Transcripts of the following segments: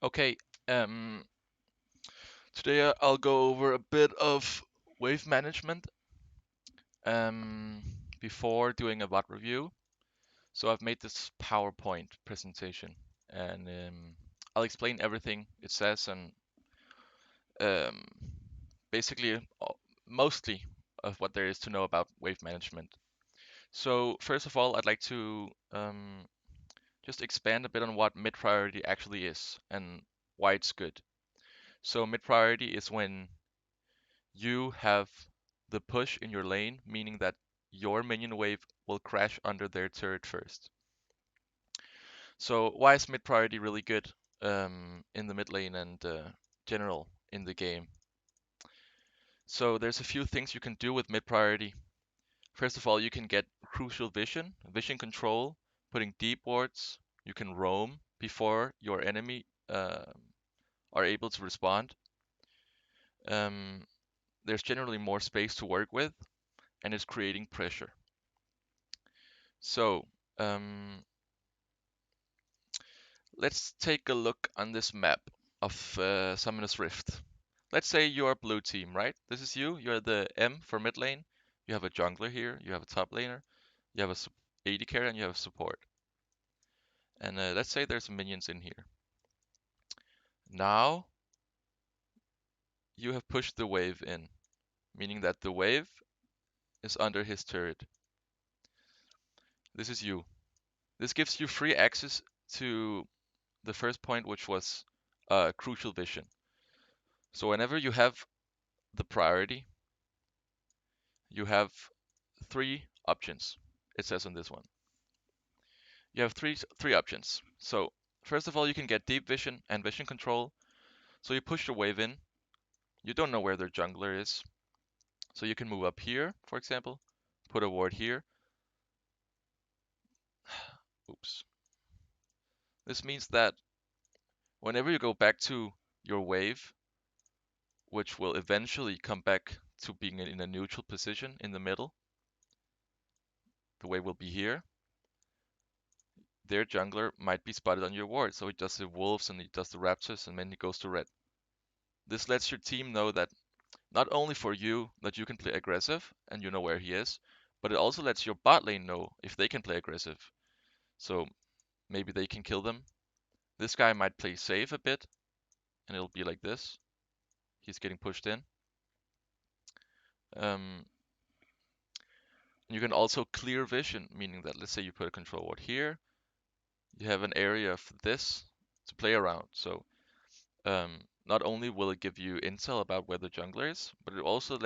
Okay, um, today I'll go over a bit of wave management um, before doing a bot review. So I've made this PowerPoint presentation and I'll explain everything it says and um, basically mostly of what there is to know about wave management. So first of all, I'd like to just expand a bit on what mid priority actually is and why it's good. So mid priority is when you have the push in your lane, meaning that your minion wave will crash under their turret first. So why is mid priority really good in the mid lane and general in the game? So there's a few things you can do with mid priority. First of all, you can get crucial vision control, putting deep wards. You can roam before your enemy are able to respond. Um, there's generally more space to work with, and it's creating pressure. So let's take a look on this map of Summoner's Rift. Let's say you're blue team, right? This is you. You're the M for mid lane. You have a jungler here. You have a top laner. You have a AD carry, and you have support. And let's say there's minions in here. Now you have pushed the wave in, meaning that the wave is under his turret. This is you. This gives you free access to the first point, which was crucial vision. So whenever you have the priority, you have three options. It says on this one. You have three options. So first of all, you can get deep vision and vision control. So you push the wave in. You don't know where their jungler is. So you can move up here, for example, put a ward here. Oops. This means that whenever you go back to your wave, which will eventually come back to being in a neutral position in the middle, the wave will be here. Their jungler might be spotted on your ward, so he does the wolves and he does the raptors and then he goes to red. This lets your team know that not only for you that you can play aggressive and you know where he is, but it also lets your bot lane know if they can play aggressive. So maybe they can kill them. This guy might play safe a bit and it'll be like this. He's getting pushed in. Um, you can also clear vision, meaning that let's say you put a control ward here, you have an area of this to play around. So not only will it give you intel about where the jungler is, but it also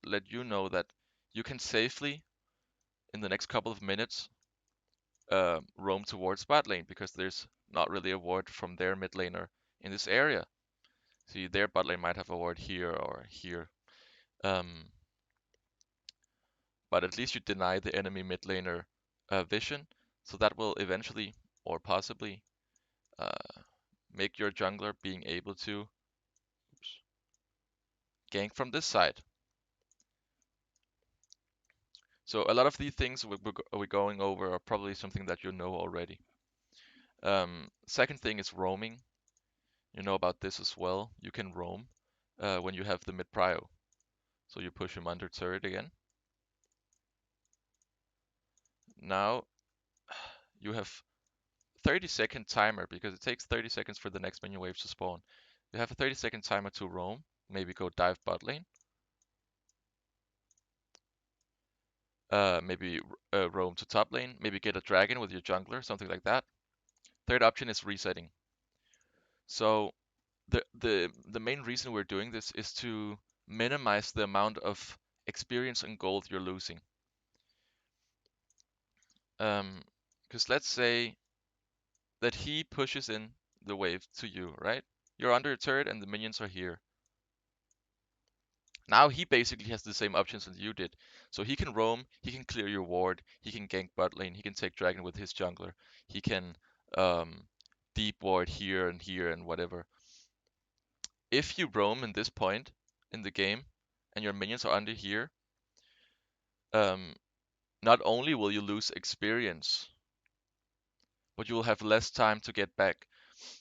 let you know that you can safely, in the next couple of minutes, roam towards bot lane because there's not really a ward from their mid laner in this area. See, their bot lane might have a ward here or here, but at least you deny the enemy mid laner vision, so that will eventually or possibly uh, make your jungler being able to gank from this side. So a lot of these things we're going over are probably something that you know already. Second thing is roaming. You know about this as well. You can roam when you have the mid prio. So you push him under turret again. Now you have 30-second timer because it takes 30 seconds for the next minion wave to spawn. You have a 30-second timer to roam. Maybe go dive bot lane. Maybe roam to top lane. Maybe get a dragon with your jungler, something like that. Third option is resetting. So the main reason we're doing this is to minimize the amount of experience and gold you're losing. Because let's say that he pushes in the wave to you, right? You're under a turret and the minions are here. Now he basically has the same options as you did. So he can roam, he can clear your ward, he can gank bot lane, he can take dragon with his jungler, he can deep ward here and whatever. If you roam in this point in the game and your minions are under here, not only will you lose experience, but you will have less time to get back.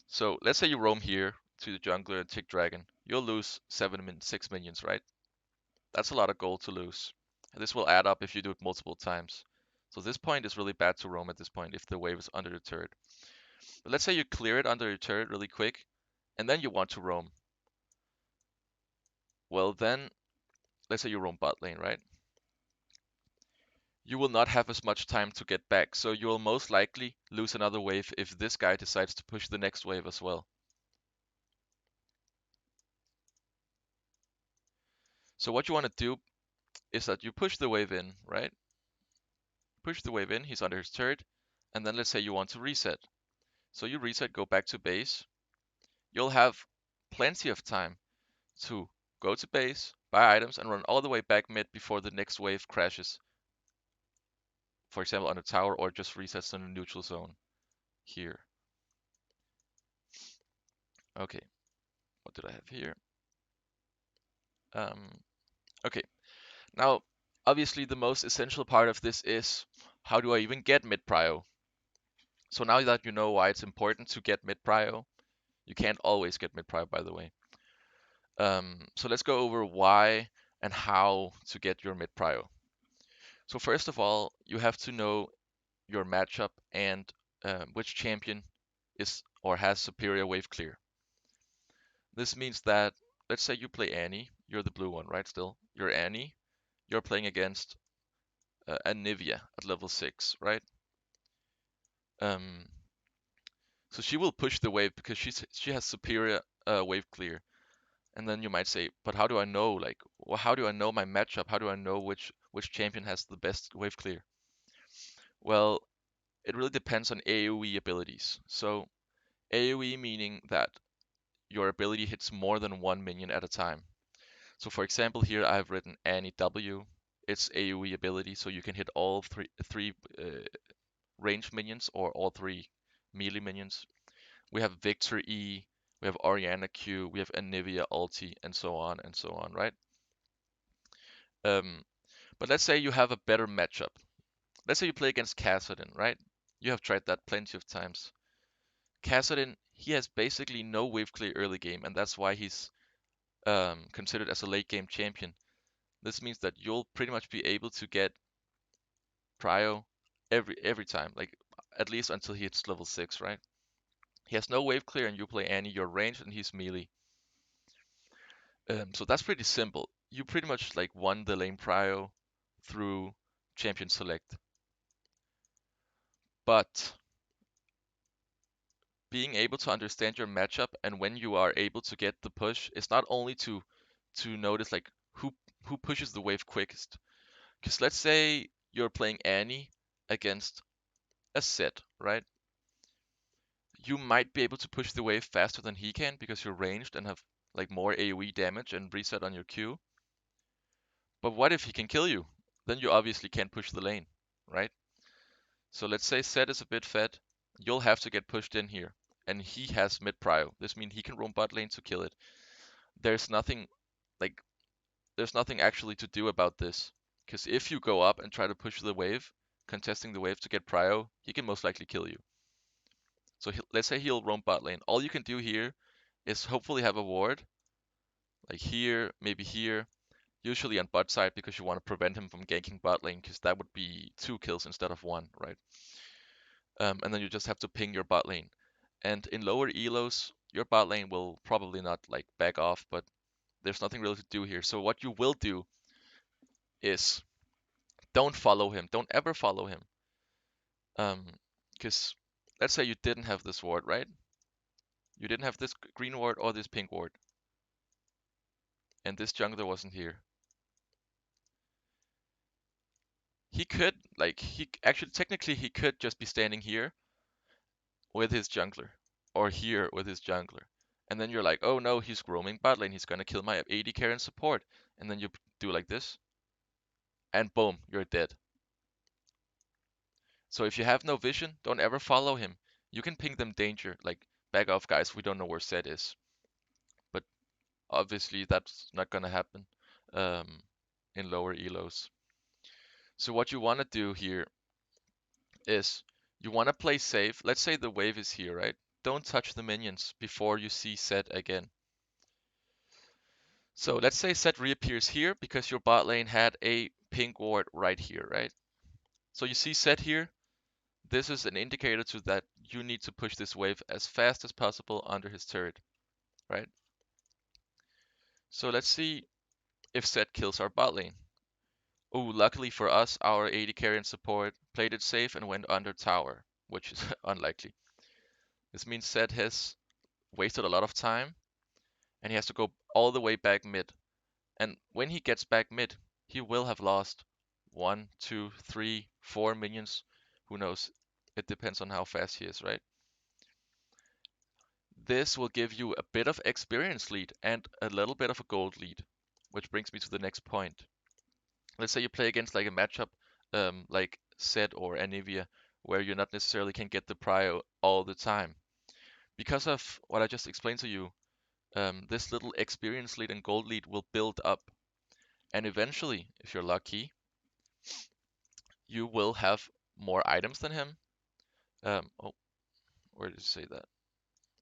So let's say you roam here to the jungler and tick dragon. You'll lose 6 minions, right? That's a lot of gold to lose. And this will add up if you do it multiple times. So this point is really bad to roam at this point if the wave is under the turret. But let's say you clear it under your turret really quick, and then you want to roam. Well then, let's say you roam bot lane, right? You will not have as much time to get back, so you will most likely lose another wave if this guy decides to push the next wave as well. So what you want to do is that you push the wave in, right? Push the wave in, he's under his turret, and then let's say you want to reset. So you reset, go back to base. You'll have plenty of time to go to base, buy items, and run all the way back mid before the next wave crashes. For example, on a tower or just resets in a neutral zone here. Okay, what did I have here? Okay, now obviously the most essential part of this is how do I even get mid prio? So now that you know why it's important to get mid prio, you can't always get mid prio by the way. So let's go over why and how to get your mid prio. So first of all, you have to know your matchup and which champion is or has superior wave clear. This means that, let's say you play Annie, you're the blue one, right? Still, you're Annie, you're playing against Anivia at level 6, right? Um, so she will push the wave because she has superior wave clear. And then you might say, but how do I know? Like, well, how do I know my matchup? How do I know which champion has the best wave clear? Well, it really depends on AoE abilities. So AoE meaning that your ability hits more than one minion at a time. So for example, here I've written Annie W. It's AoE ability, so you can hit all three ranged minions or all three melee minions. We have Victor E, we have Orianna Q, we have Anivia ulti, and so on, right? Um, but let's say you have a better matchup. Let's say you play against Kassadin, right? You have tried that plenty of times. Kassadin, he has basically no wave clear early game, and that's why he's considered as a late game champion. This means that you'll pretty much be able to get prio every time, like at least until he hits level 6, right? He has no wave clear and you play Annie, you're ranged and he's melee. So that's pretty simple. You pretty much like won the lane prio through champion select. But being able to understand your matchup and when you are able to get the push is not only to notice like who pushes the wave quickest. Because let's say you're playing Annie against a set, right? You might be able to push the wave faster than he can because you're ranged and have like more AoE damage and reset on your Q. But what if he can kill you? Then you obviously can't push the lane, right? So let's say Set is a bit fed, you'll have to get pushed in here. And he has mid prio. This means he can roam bot lane to kill it. There's nothing like there's nothing actually to do about this. Because if you go up and try to push the wave, contesting the wave to get prio, he can most likely kill you. So let's say he'll roam bot lane. All you can do here is hopefully have a ward, like here, maybe here, usually on bot side because you want to prevent him from ganking bot lane because that would be 2 kills instead of 1, right? And then you just have to ping your bot lane. And in lower elos, your bot lane will probably not like back off, but there's nothing really to do here. So what you will do is don't follow him. Don't ever follow him. Because let's say you didn't have this ward, right? You didn't have this green ward or this pink ward, and this jungler wasn't here. He could, like, he actually, technically, he could just be standing here with his jungler, or here with his jungler. And then you're like, oh no, he's roaming bot lane, he's gonna kill my AD carry and support. And then you do like this, and boom, you're dead. So if you have no vision, don't ever follow him. You can ping them danger, like, back off guys, we don't know where Zed is. But obviously that's not gonna happen um, in lower elos. So what you wanna do here is you wanna play safe. Let's say the wave is here, right? don't touch the minions before you see Zed again. So let's say Zed reappears here because your bot lane had a pink ward right here, right? So you see Zed here. This is an indicator to that you need to push this wave as fast as possible under his turret, right? So let's see if Zed kills our bot lane. Oh, luckily for us, our AD carry and support played it safe and went under tower, which is unlikely. This means Zed has wasted a lot of time and he has to go all the way back mid. And when he gets back mid, he will have lost 1, 2, 3, 4 minions. Who knows? It depends on how fast he is, right? This will give you a bit of experience lead and a little bit of a gold lead, which brings me to the next point. Let's say you play against like a matchup like Zed or Anivia, where you not necessarily can get the prio all the time. Because of what I just explained to you, this little experience lead and gold lead will build up. And eventually, if you're lucky, you will have more items than him. Oh, where did it say that?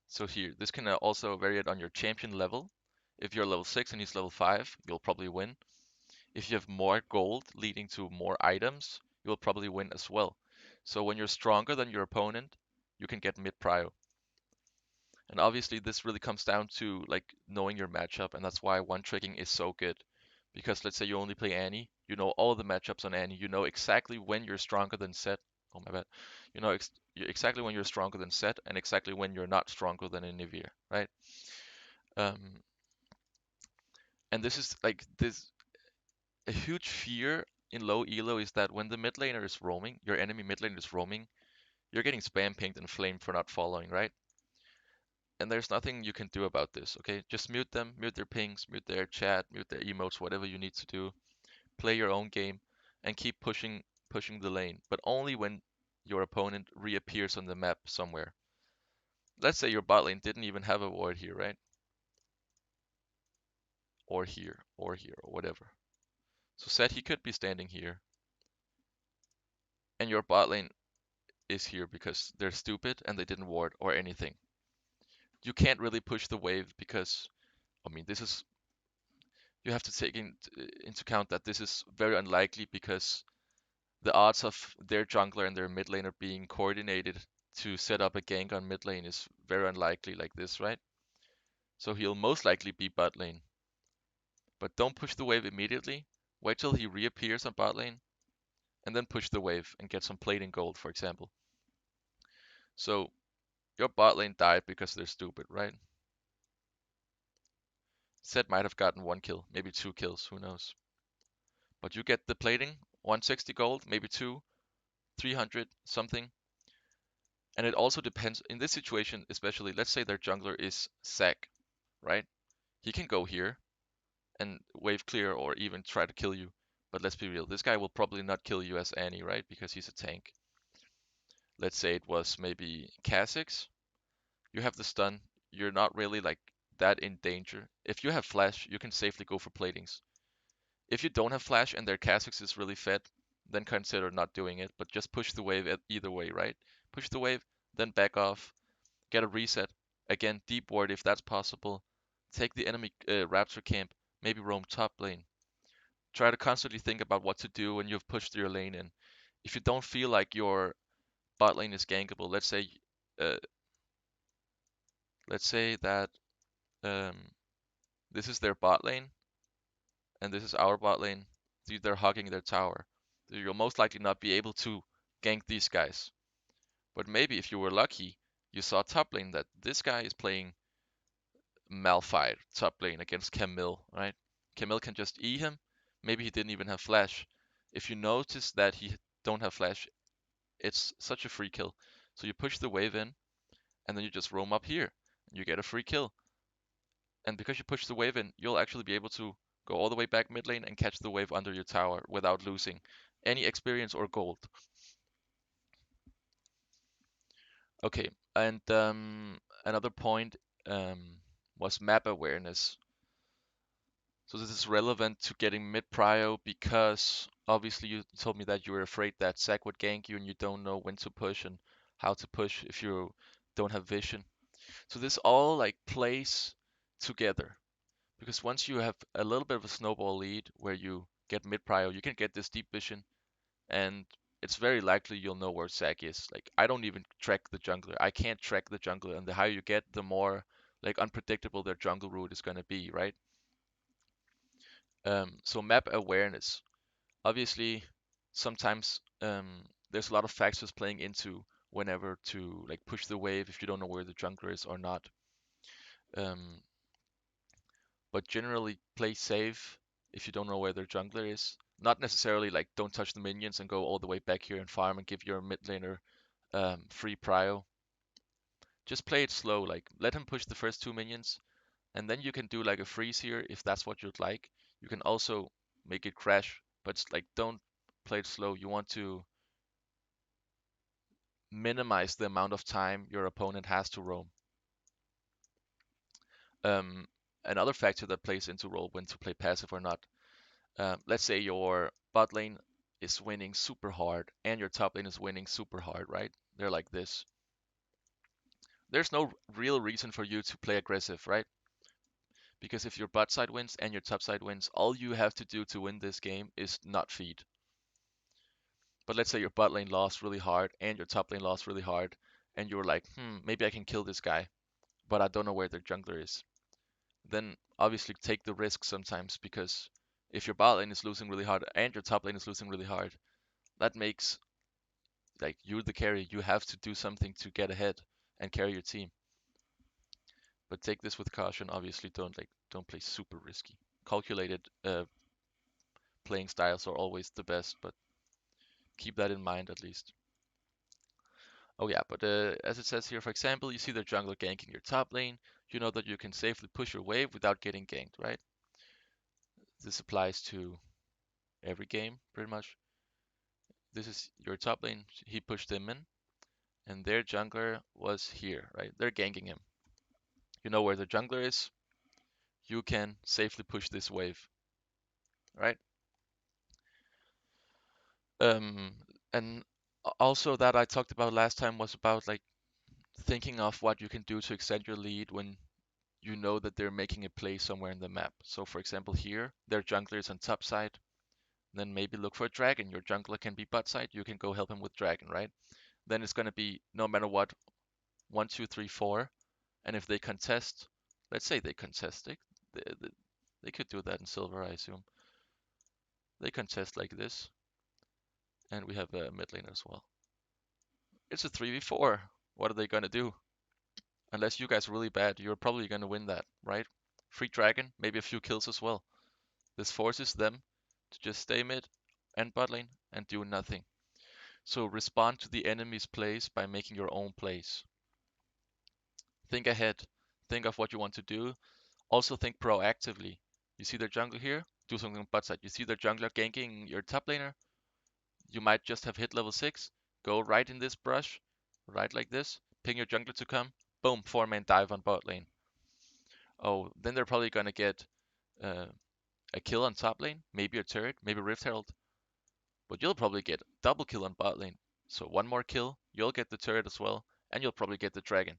So here, this can also vary it on your champion level. If you're level 6 and he's level 5, you'll probably win. If you have more gold leading to more items, you'll probably win as well. So when you're stronger than your opponent, you can get mid prio. And obviously this really comes down to like knowing your matchup, and that's why one tricking is so good. Because let's say you only play Annie, you know all the matchups on Annie, you know exactly when you're stronger than Zed. Oh my bad. You know exactly when you're stronger than Zed and exactly when you're not stronger than Anivir, right? Um, and this is like this a huge fear in low elo is that when the mid laner is roaming, your enemy mid laner is roaming, you're getting spam pinged and flamed for not following, right? And there's nothing you can do about this, okay? Just mute them, mute their pings, mute their chat, mute their emotes, whatever you need to do. Play your own game and keep pushing the lane, but only when your opponent reappears on the map somewhere. Let's say your bot lane didn't even have a ward here, right? Or here, or whatever. So Zed he could be standing here, and your bot lane is here because they're stupid and they didn't ward or anything. You can't really push the wave because, I mean, this is, you have to take into account that this is very unlikely because the odds of their jungler and their mid laner being coordinated to set up a gank on mid lane is very unlikely like this, right? So he'll most likely be bot lane. But don't push the wave immediately. Wait till he reappears on bot lane and then push the wave and get some plate in gold, for example. So your bot lane died because they're stupid, right? Zed might have gotten 1 kill, maybe 2 kills, who knows. But you get the plating, 160 gold, maybe 2, 300 something. And it also depends, in this situation especially, let's say their jungler is Zac, right? He can go here and wave clear or even try to kill you. But let's be real, this guy will probably not kill you as Annie, right? Because he's a tank. Let's say it was maybe Kha'Zix. You have the stun. You're not really like that in danger. If you have flash, you can safely go for platings. If you don't have flash and their Kha'Zix is really fed, then consider not doing it, but just push the wave either way, right? Push the wave, then back off, get a reset. Again, deep ward if that's possible. Take the enemy Raptor camp, maybe roam top lane. Try to constantly think about what to do when you've pushed your lane in. If you don't feel like your bot lane is gankable, uh, let's say that um, this is their bot lane and this is our bot lane. They're hogging their tower. You'll most likely not be able to gank these guys. But maybe if you were lucky, you saw top lane that this guy is playing Malphite top lane against Camille, right? Camille can just E him. Maybe he didn't even have flash. If you notice that he don't have flash, it's such a free kill. So you push the wave in, and then you just roam up here, and you get a free kill. And because you push the wave in, you'll actually be able to go all the way back mid lane and catch the wave under your tower without losing any experience or gold. Okay, and another point was map awareness. So this is relevant to getting mid prio because obviously you told me that you were afraid that Zac would gank you and you don't know when to push and how to push if you don't have vision. So this all like plays together because once you have a little bit of a snowball lead where you get mid prio, you can get this deep vision, and it's very likely you'll know where Zac is. Like I don't even track the jungler. I can't track the jungler, and the higher you get, the more like unpredictable their jungle route is gonna be, right? So map awareness. Obviously, sometimes there's a lot of factors playing into whenever to like push the wave if you don't know where the jungler is or not. Um, but generally play safe if you don't know where their jungler is. Not necessarily like don't touch the minions and go all the way back here and farm and give your mid laner free prio. Just play it slow, like let him push the first two minions, and then you can do like a freeze here if that's what you'd like. You can also make it crash, but it's like don't play it slow. You want to minimize the amount of time your opponent has to roam. Um, Another factor that plays into role when to play passive or not. Let's say your bot lane is winning super hard and your top lane is winning super hard, right? They're like this. There's no real reason for you to play aggressive, right? Because if your bot side wins and your top side wins, all you have to do to win this game is not feed. But let's say your bot lane lost really hard and your top lane lost really hard, and you're like, maybe I can kill this guy, but I don't know where their jungler is. Then obviously take the risk sometimes because if your bot lane is losing really hard and your top lane is losing really hard, that makes like you're the carry. You have to do something to get ahead and carry your team. But take this with caution. Obviously, don't play super risky. Calculated playing styles are always the best, but keep that in mind at least. Oh yeah, but as it says here, for example, you see the jungler ganking your top lane. You know that you can safely push your wave without getting ganked, right? This applies to every game pretty much. This is your top lane. He pushed them in, and their jungler was here, right? They're ganking him. You know where the jungler is. You can safely push this wave, right? Um, and also that I talked about last time was about like thinking of what you can do to extend your lead when you know that they're making a play somewhere in the map. So for example here, their jungler is on top side, then maybe look for a dragon. Your jungler can be bot side, you can go help him with dragon, right? Then it's gonna be no matter what, 1, 2, 3, 4, and if they contest, let's say they contest, they could do that in silver, I assume. They contest like this, and we have a mid lane as well. It's a 3v4. What are they gonna do? Unless you guys are really bad, you're probably gonna win that, right? Free dragon, maybe a few kills as well. This forces them to just stay mid and bot lane and do nothing. So respond to the enemy's plays by making your own plays. Think ahead. Think of what you want to do. Also think proactively. You see their jungler here? Do something on bot side. You see their jungler ganking your top laner? You might just have hit level 6. Go right in this brush. Right like this. Ping your jungler to come. Boom, 4-man dive on bot lane. Oh, then they're probably gonna get uh, a kill on top lane. Maybe a turret. Maybe Rift Herald. But you'll probably get double kill on bot lane. So one more kill, you'll get the turret as well, and you'll probably get the dragon.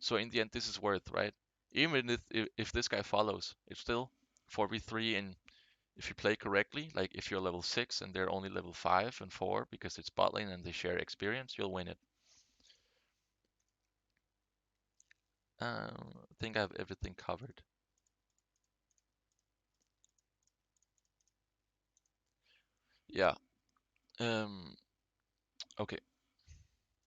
So in the end, this is worth, right? Even if this guy follows, it's still 4v3, and if you play correctly, like if you're level 6 and they're only level 5 and 4 because it's bot lane and they share experience, you'll win it. I think I have everything covered. Yeah. Um, okay.